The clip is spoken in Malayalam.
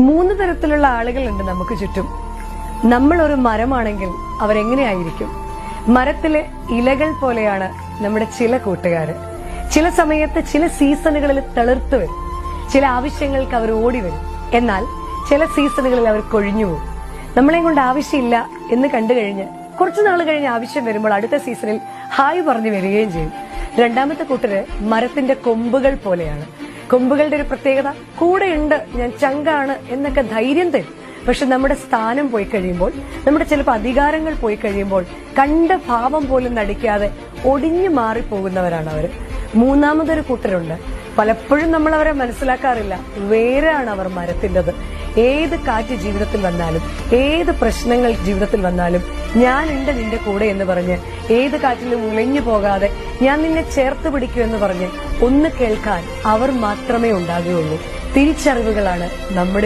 മൂന്ന് തരത്തിലുള്ള ആളുകളുണ്ട് നമുക്ക് ചുറ്റും. നമ്മൾ ഒരു മരമാണെങ്കിൽ അവരെങ്ങനെയായിരിക്കും? മരത്തിലെ ഇലകൾ പോലെയാണ് നമ്മുടെ ചില കൂട്ടുകാര്. ചില സമയത്ത് ചില സീസണുകളിൽ തളിർത്തു വരും, ചില ആവശ്യങ്ങൾക്ക് അവർ ഓടി വരും. എന്നാൽ ചില സീസണുകളിൽ അവർ കൊഴിഞ്ഞു പോകും. നമ്മളെ കൊണ്ട് ആവശ്യമില്ല എന്ന് കണ്ടു കഴിഞ്ഞ് കുറച്ചു നാൾ കഴിഞ്ഞ് ആവശ്യം വരുമ്പോൾ അടുത്ത സീസണിൽ ഹായ് പറഞ്ഞു വരികയും ചെയ്യും. രണ്ടാമത്തെ കൂട്ടര് മരത്തിന്റെ കൊമ്പുകൾ പോലെയാണ്. കൊമ്പുകളുടെ ഒരു പ്രത്യേകത, കൂടെയുണ്ട്, ഞാൻ ചങ്കാണ് എന്നൊക്കെ ധൈര്യം തരും. പക്ഷെ നമ്മുടെ സ്ഥാനം പോയി കഴിയുമ്പോൾ, നമ്മുടെ ചിലപ്പോൾ അധികാരങ്ങൾ പോയി കഴിയുമ്പോൾ കണ്ട ഭാവം പോലും നടിക്കാതെ ഒടിഞ്ഞു മാറിപ്പോകുന്നവരാണ് അവര്. മൂന്നാമതൊരു കൂട്ടരുണ്ട്, പലപ്പോഴും നമ്മൾ അവരെ മനസ്സിലാക്കാറില്ല. വേരാണ് അവർ മരത്തിൻ്റെത്. ഏത് കാറ്റ് ജീവിതത്തിൽ വന്നാലും, ഏത് പ്രശ്നങ്ങൾ ജീവിതത്തിൽ വന്നാലും ഞാനുണ്ട് നിന്റെ കൂടെ എന്ന് പറഞ്ഞ്, ഏത് കാറ്റിലും ഉലഞ്ഞു പോകാതെ ഞാൻ നിന്നെ ചേർത്ത് പിടിക്കൂ എന്ന് പറഞ്ഞ് ഒന്ന് കേൾക്കാൻ അവർ മാത്രമേ ഉണ്ടാകുകയുള്ളൂ. തിരിച്ചറിവുകളാണ് നമ്മുടെ